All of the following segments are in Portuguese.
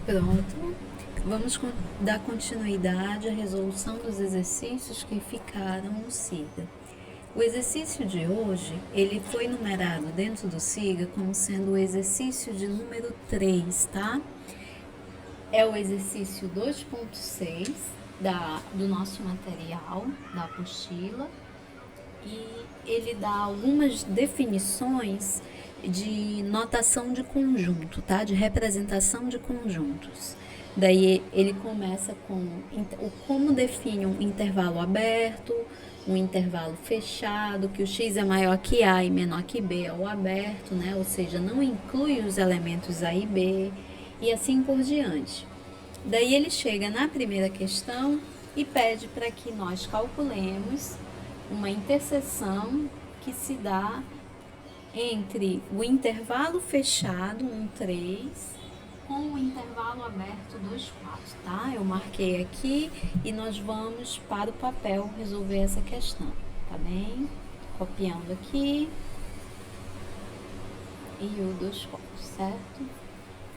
Pronto, vamos dar continuidade à resolução dos exercícios que ficaram no SIGA. O exercício de hoje, ele foi numerado dentro do SIGA como sendo o exercício de número 3, tá? É o exercício 2.6 do nosso material, da apostila, e ele dá algumas definições de notação de conjunto, tá? De representação de conjuntos. Daí ele começa com como define um intervalo aberto, um intervalo fechado, que o x é maior que a e menor que b é o aberto, né? Ou seja, não inclui os elementos a e b, e assim por diante. Daí ele chega na primeira questão e pede para que nós calculemos uma interseção que se dá entre o intervalo fechado, 1, 3, com o intervalo aberto, 2, 4, tá? Eu marquei aqui e nós vamos para o papel resolver essa questão, tá bem? Copiando aqui e o 2, 4, certo?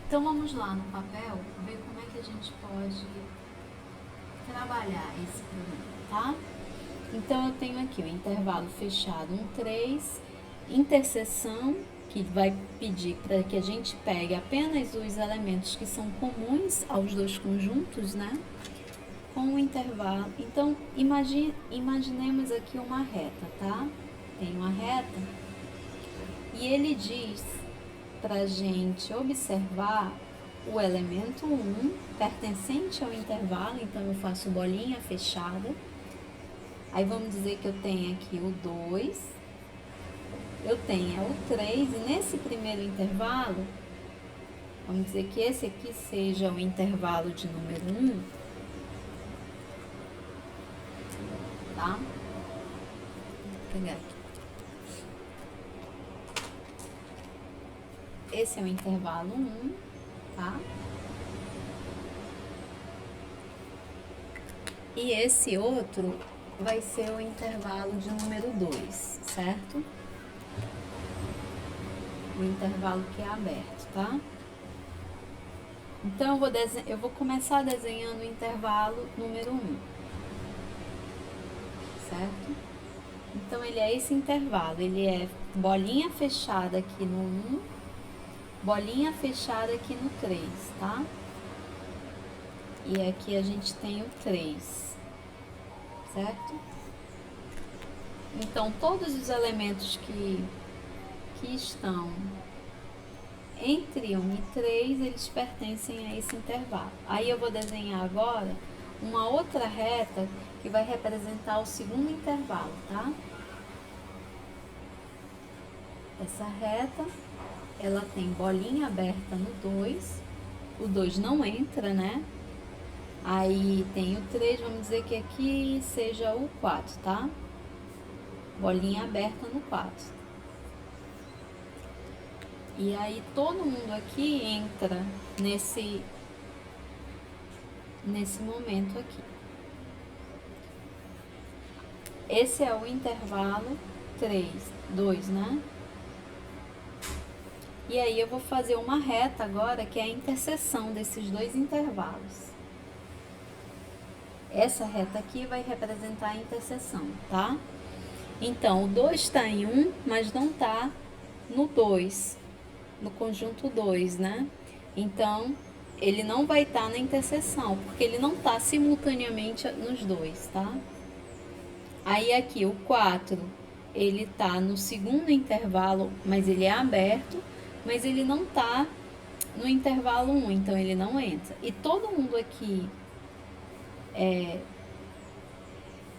Então vamos lá no papel ver como é que a gente pode trabalhar esse problema, tá? Então eu tenho aqui o intervalo fechado 1, 3, interseção, que vai pedir para que a gente pegue apenas os elementos que são comuns aos dois conjuntos, né? Com o intervalo. Então imaginemos aqui uma reta, tá? Tem uma reta e ele diz para a gente observar o elemento 1 pertencente ao intervalo, então eu faço bolinha fechada. Aí vamos dizer que eu tenho aqui o 2, eu tenho o 3, e nesse primeiro intervalo, vamos dizer que esse aqui seja o intervalo de número 1, tá? Vou pegar aqui. Esse é o intervalo 1, tá? E esse outro vai ser o intervalo de número 2, certo? O intervalo que é aberto, tá? Então, eu vou começar desenhando o intervalo número 1, certo? Então, ele é esse intervalo, ele é bolinha fechada aqui no 1, bolinha fechada aqui no 3, tá? E aqui a gente tem o 3, certo? Então, todos os elementos que estão entre 1 e 3, eles pertencem a esse intervalo. Aí eu vou desenhar agora uma outra reta que vai representar o segundo intervalo, tá? Essa reta, ela tem bolinha aberta no 2, o 2 não entra, né? Aí tem o 3, vamos dizer que aqui seja o 4, tá? Bolinha aberta no 4. E aí todo mundo aqui entra nesse momento aqui. Esse é o intervalo 3, 2, né? E aí eu vou fazer uma reta agora, que é a interseção desses dois intervalos. Essa reta aqui vai representar a interseção, tá? Então, o 2 está em 1, mas não está no 2, no conjunto 2, né? Então, ele não vai estar na interseção, porque ele não está simultaneamente nos dois, tá? Aí aqui, o 4, ele está no segundo intervalo, mas ele é aberto, mas ele não está no intervalo 1, então ele não entra. E todo mundo aqui,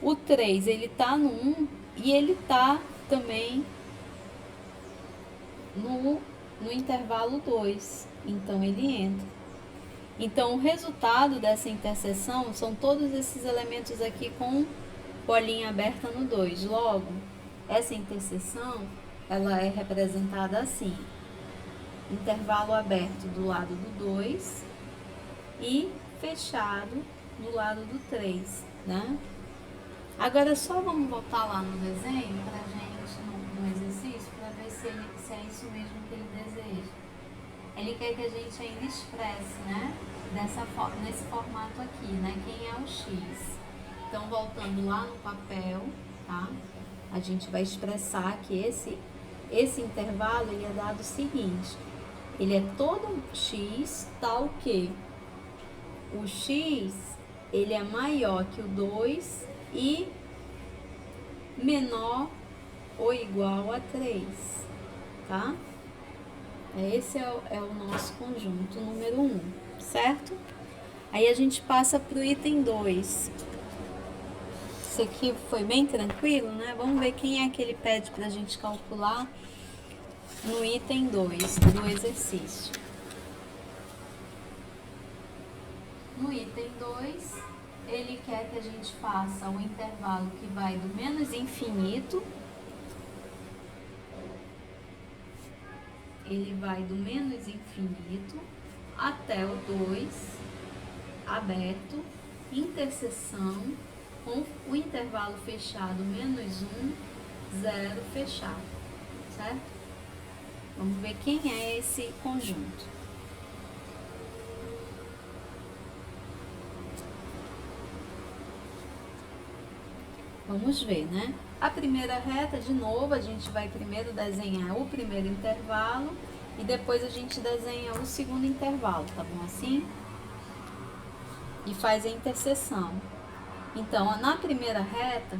o 3, ele está no 1 e ele está também no intervalo 2, então ele entra. Então, o resultado dessa interseção são todos esses elementos aqui com bolinha aberta no 2. Logo, essa interseção, ela é representada assim: intervalo aberto do lado do 2 e fechado do lado do 3, né? Agora, só vamos voltar lá no desenho pra gente, no exercício, para ver se é isso mesmo que ele deseja. ele quer que a gente ainda expresse, né? Nesse formato aqui, né? Quem é o x. Então, voltando lá no papel, tá? A gente vai expressar que esse intervalo, ele é dado o seguinte. Ele é todo x tal que o x, ele é maior que o 2 e menor ou igual a 3, tá? Esse é o nosso conjunto número 1, certo? Aí a gente passa para o item 2. Isso aqui foi bem tranquilo, né? Vamos ver quem é que ele pede para a gente calcular no item 2 do exercício. No item 2, ele quer que a gente faça o intervalo que vai do menos infinito. Ele vai do menos infinito até o 2, aberto, interseção, com o intervalo fechado menos 1, 0, fechado, certo? Vamos ver quem é esse conjunto. Vamos ver, né? A primeira reta, de novo, a gente vai primeiro desenhar o primeiro intervalo e depois a gente desenha o segundo intervalo, tá bom assim? E faz a interseção. Então, na primeira reta,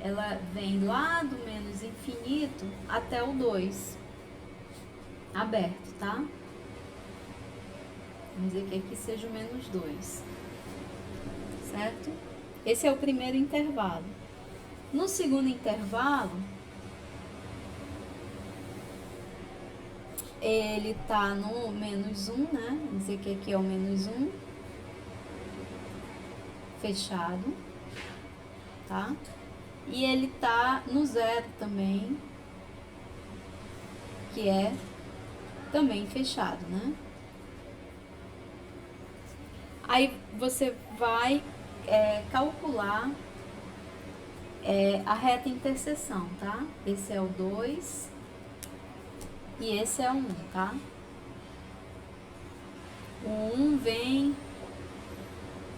ela vem lá do menos infinito até o 2, aberto, tá? Vamos dizer que aqui seja o menos 2, certo? Esse é o primeiro intervalo. No segundo intervalo, ele tá no menos 1, né? Vamos dizer que aqui é o menos 1, fechado, tá? E ele tá no 0 também, que é também fechado, né? Aí você vai calcular a reta interseção, tá? Esse é o 2 e esse é o 1, tá? O 1 vem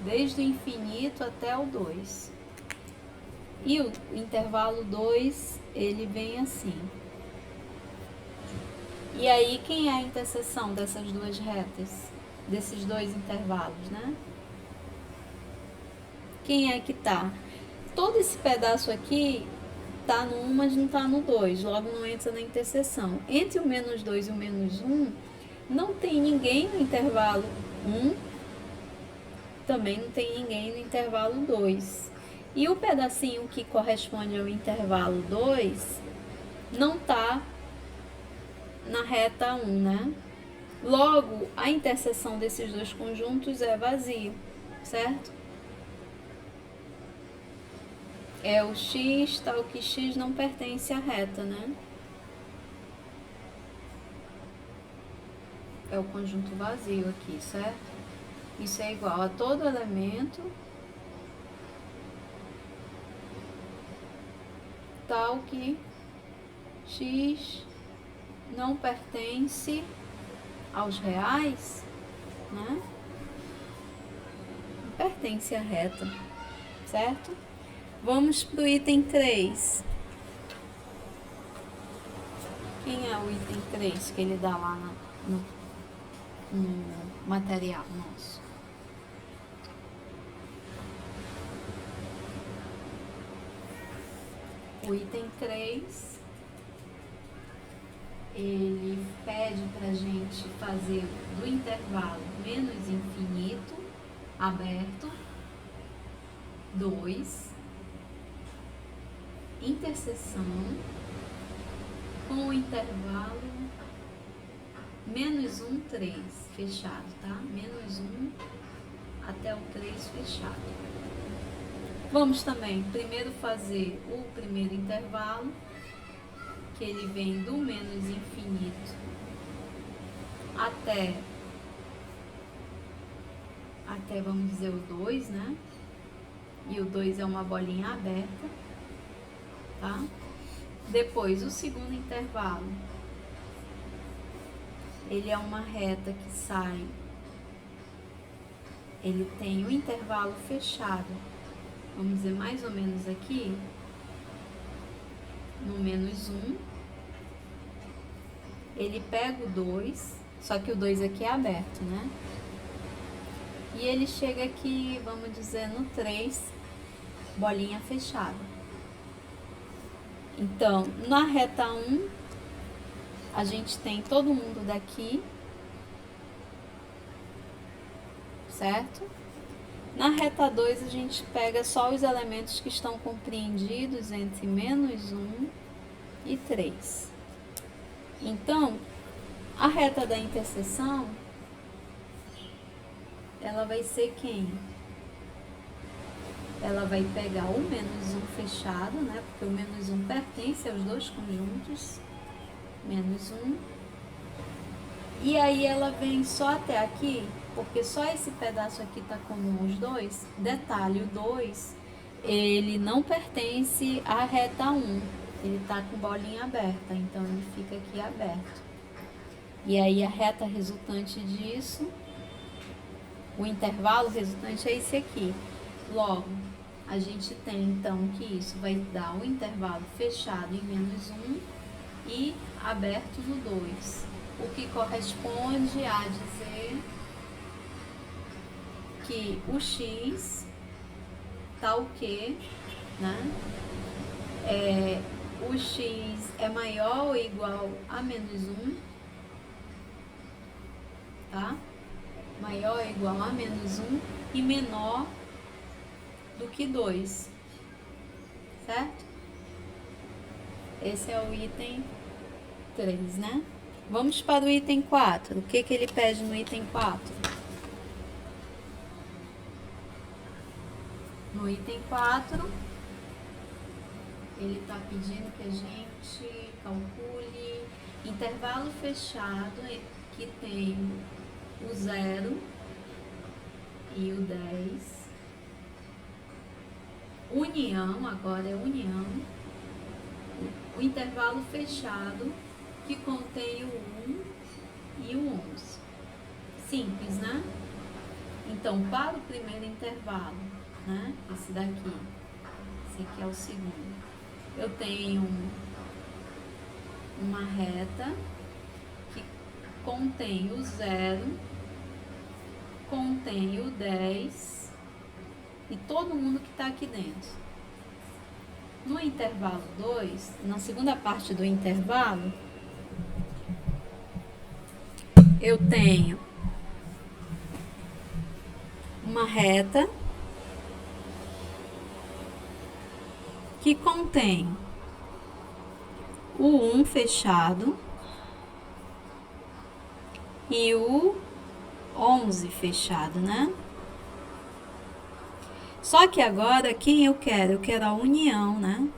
desde o infinito até o 2. E o intervalo 2, ele vem assim. E aí, quem é a interseção dessas duas retas? Desses dois intervalos, né? Quem é que tá? Todo esse pedaço aqui tá no 1, mas não tá no 2, logo não entra na interseção. Entre o menos 2 e o menos 1, não tem ninguém no intervalo 1, também não tem ninguém no intervalo 2. E o pedacinho que corresponde ao intervalo 2 não tá na reta 1, né? Logo, a interseção desses dois conjuntos é vazio, certo? É o x, tal que x não pertence à reta, né? É o conjunto vazio aqui, certo? Isso é igual a todo elemento tal que x não pertence aos reais, né? Não pertence à reta, certo? Vamos para o item 3. Quem é o item 3 que ele dá lá no material nosso? O item 3, ele pede pra gente fazer do intervalo menos infinito, aberto, 2, interseção, com o intervalo menos 1, 3, fechado, tá? Menos 1 até o 3 fechado. Vamos também primeiro fazer o primeiro intervalo, que ele vem do menos infinito até vamos dizer o 2, né? E o 2 é uma bolinha aberta, tá? Depois o segundo intervalo, ele é uma reta que sai, ele tem o intervalo fechado, vamos dizer mais ou menos aqui, no -1, ele pega o 2, só que o 2 aqui é aberto, né? E ele chega aqui, vamos dizer, no 3, bolinha fechada. Então, na reta 1, a gente tem todo mundo daqui, certo? Na reta 2, a gente pega só os elementos que estão compreendidos entre -1 e 3. Então, a reta da interseção, ela vai ser quem? Ela vai pegar o -1 fechado, né? Porque o -1 pertence aos dois conjuntos, -1. E aí ela vem só até aqui, porque só esse pedaço aqui tá comum aos dois. Detalhe, o 2, ele não pertence à reta 1. Ele tá com bolinha aberta, então ele fica aqui aberto. E aí a reta resultante disso, o intervalo resultante é esse aqui. Logo, a gente tem então que isso vai dar um intervalo fechado em -1 e aberto no 2, o que corresponde a dizer que o x tá o quê, né? O x é maior ou igual a -1, tá? Maior ou igual a -1 e menor do que 2, certo? Esse é o item 3, né? Vamos para o item 4. O que ele pede no item 4? No item 4, ele está pedindo que a gente calcule intervalo fechado que tem o 0 e o 10. União, agora é união, o intervalo fechado que contém o 1 e o 11. Simples, né? Então, para o primeiro intervalo, né? Esse daqui, esse aqui é o segundo. Eu tenho uma reta que contém o 0, contém o 10 e todo mundo que está aqui dentro. No intervalo 2, na segunda parte do intervalo, eu tenho uma reta que contém o 1 fechado e o 11 fechado, né? Só que agora, quem eu quero? Eu quero a união, né?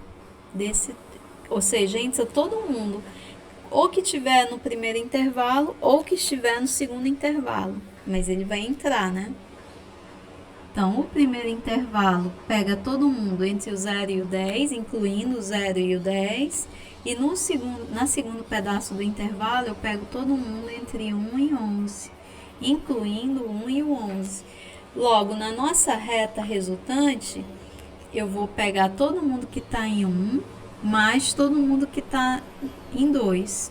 Ou seja, entra todo mundo, ou que estiver no primeiro intervalo, ou que estiver no segundo intervalo. Mas ele vai entrar, né? Então, o primeiro intervalo pega todo mundo entre o 0 e o 10, incluindo o 0 e o 10. E no segundo pedaço do intervalo, eu pego todo mundo entre 1 e 11, incluindo o 1 e o 11. Logo, na nossa reta resultante, eu vou pegar todo mundo que está em 1, mais todo mundo que está em 2.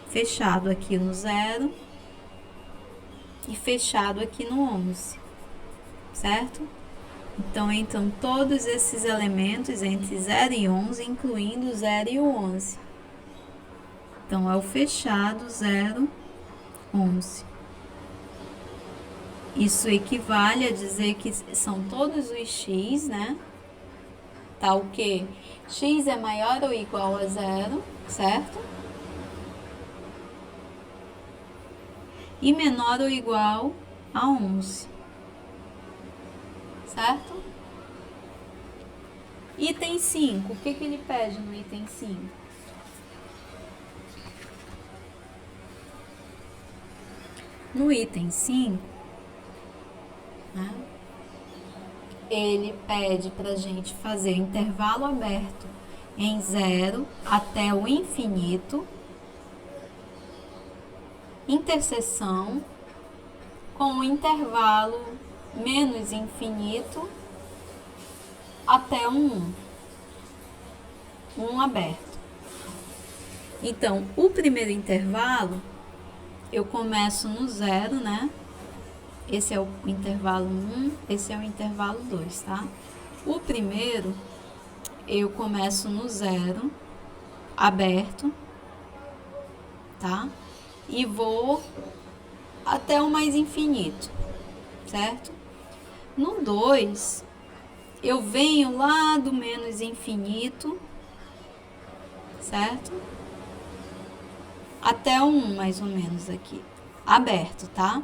Fechado aqui no 0 e fechado aqui no 11, certo? Então, entram todos esses elementos entre 0 e 11, incluindo o 0 e o 11. Então, é o fechado 0, 11. Isso equivale a dizer que são todos os x, né? Tá o quê? X é maior ou igual a 0, certo? E menor ou igual a 11, certo? Item 5, o que ele pede no item 5? No item 5, né, ele pede para a gente fazer intervalo aberto em 0 até o infinito, interseção com o intervalo menos infinito até um 1 aberto. Então, o primeiro intervalo, eu começo no 0, né? Esse é o intervalo 1, esse é o intervalo 2, tá? O primeiro, eu começo no 0, aberto, tá? E vou até o mais infinito, certo? No 2, eu venho lá do menos infinito, certo? Até o 1, mais ou menos aqui, aberto, tá?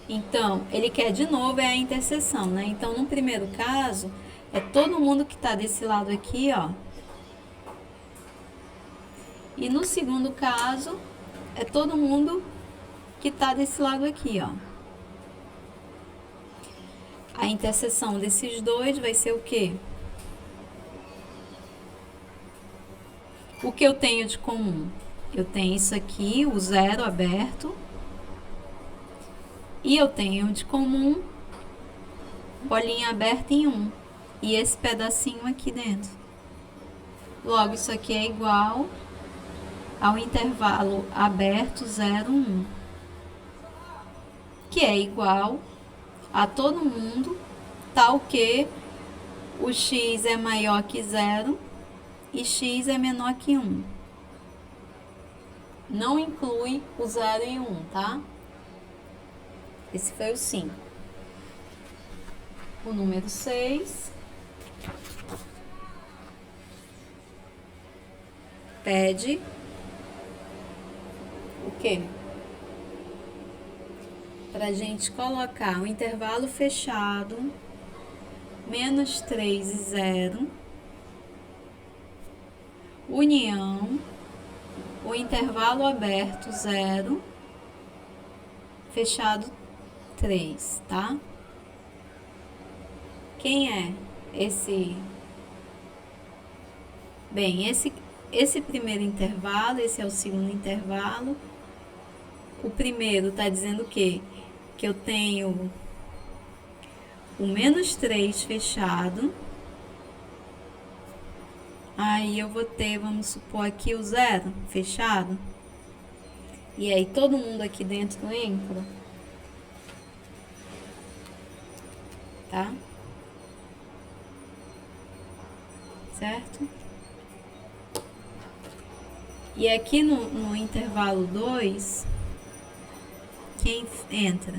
Então, ele quer de novo é a interseção, né? Então, no primeiro caso, é todo mundo que tá desse lado aqui, ó. E no segundo caso, é todo mundo que tá desse lado aqui, ó. A interseção desses dois vai ser o quê? O que eu tenho de comum? Eu tenho isso aqui, o 0 aberto. E eu tenho de comum bolinha aberta em 1. E esse pedacinho aqui dentro. Logo, isso aqui é igual ao intervalo aberto 0, 1. Que é igual a todo mundo, tal que o x é maior que 0 e x é menor que 1. Não inclui o 0 e 1, tá? Esse foi o 5. O número 6 pede o quê? Pra gente colocar o intervalo fechado, menos 3 e 0, união, o intervalo aberto 0, fechado 3, tá? Quem é esse? Bem, esse primeiro intervalo, esse é o segundo intervalo. O primeiro está dizendo o quê? Que eu tenho o menos 3 fechado. Aí eu vou ter, vamos supor aqui o 0 fechado. E aí todo mundo aqui dentro entra. Tá? Certo? E aqui no intervalo 2, quem entra?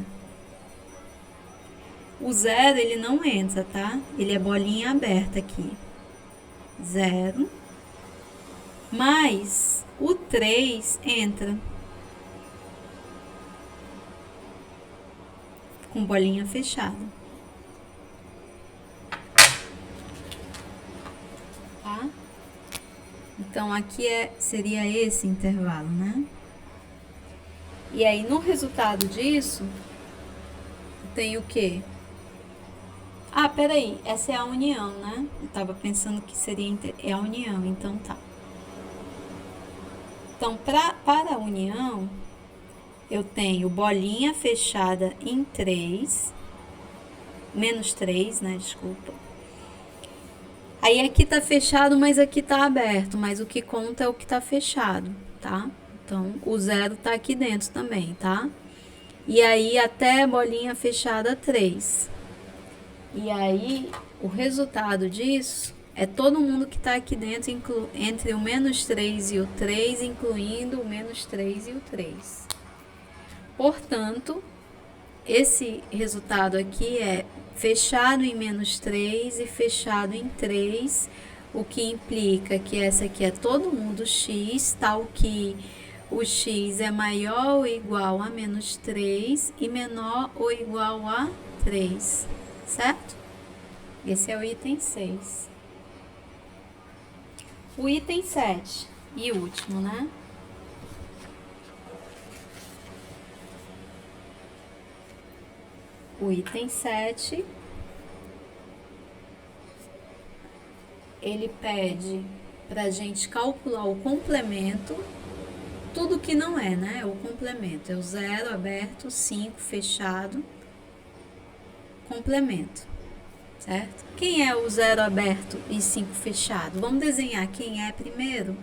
O 0, ele não entra, tá? Ele é bolinha aberta aqui. 0. Mas o 3 entra. Com bolinha fechada. Tá? Então, aqui seria esse intervalo, né? E aí, no resultado disso, tem o quê? Ah, peraí, essa é a união, né? Eu tava pensando que seria a união, então tá. Então, para a união, eu tenho bolinha fechada em 3, menos 3, né? Desculpa. Aí aqui tá fechado, mas aqui tá aberto, mas o que conta é o que tá fechado, tá? Então, o 0 tá aqui dentro também, tá? E aí, até bolinha fechada 3. E aí, o resultado disso é todo mundo que tá aqui dentro, entre o menos 3 e o 3, incluindo o menos 3 e o 3. Portanto, esse resultado aqui é fechado em menos 3 e fechado em 3, o que implica que essa aqui é todo mundo x, tal que o x é maior ou igual a menos 3 e menor ou igual a 3, certo? Esse é o item 6. O item 7 e último, né? O item 7 ele pede para a gente calcular o complemento, tudo que não é, né? O complemento é o 0 aberto, 5 fechado, complemento, certo? Quem é o 0 aberto e 5 fechado? Vamos desenhar quem é primeiro?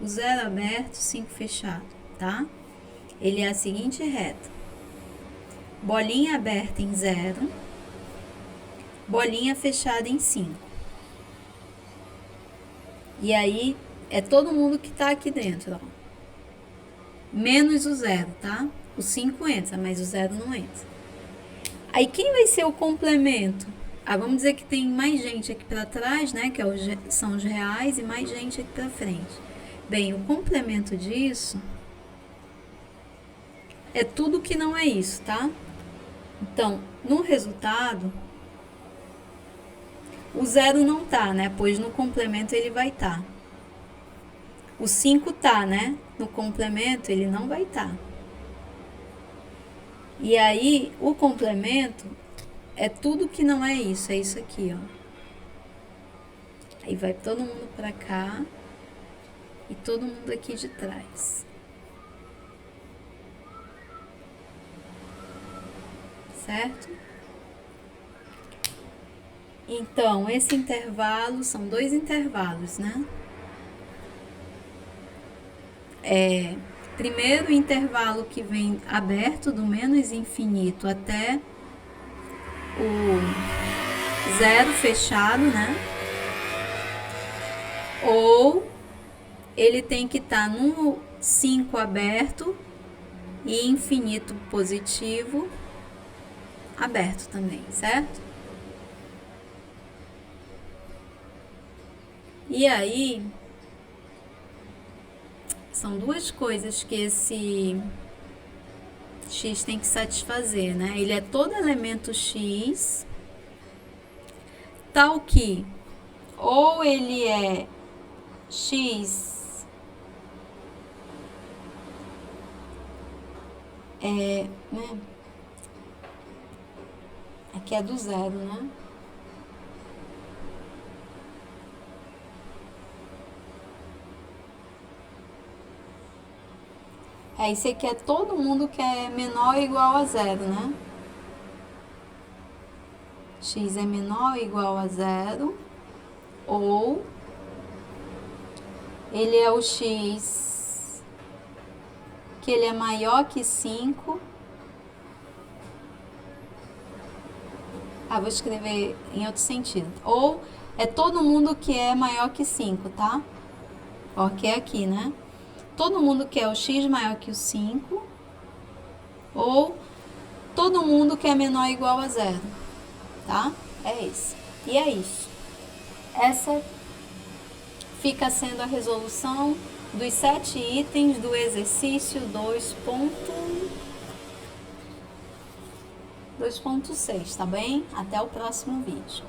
O 0 aberto, 5 fechado, tá? Ele é a seguinte reta: bolinha aberta em 0, bolinha fechada em 5. E aí, é todo mundo que tá aqui dentro, ó. Menos o 0, tá? O 5 entra, mas o 0 não entra. Aí, quem vai ser o complemento? Vamos dizer que tem mais gente aqui para trás, né? Que são os reais e mais gente aqui para frente. Bem, o complemento disso é tudo que não é isso, tá? Então, no resultado, o 0 não tá, né? Pois no complemento ele vai estar. O 5 tá, né? No complemento ele não vai estar. E aí, o complemento é tudo que não é isso aqui, ó. Aí vai todo mundo pra cá e todo mundo aqui de trás. Certo? Então, esse intervalo, são 2 intervalos, né? Primeiro o intervalo que vem aberto do menos infinito até o 0 fechado, né? Ou ele tem que estar no 5 aberto e infinito positivo aberto também, certo? E aí, são duas coisas que esse x tem que satisfazer, né? Ele é todo elemento x, tal que ou ele é x né? Aqui é do 0, né? Esse aqui é todo mundo que é menor ou igual a 0, né? X é menor ou igual a 0, ou ele é o x que ele é maior que 5. Vou escrever em outro sentido. Ou é todo mundo que é maior que 5, tá? Ó, que é aqui, né? Todo mundo que é o x maior que o 5, ou todo mundo que é menor ou igual a 0, tá? É esse. E é isso. Essa fica sendo a resolução dos 7 itens do exercício 2.6, tá bem? Até o próximo vídeo.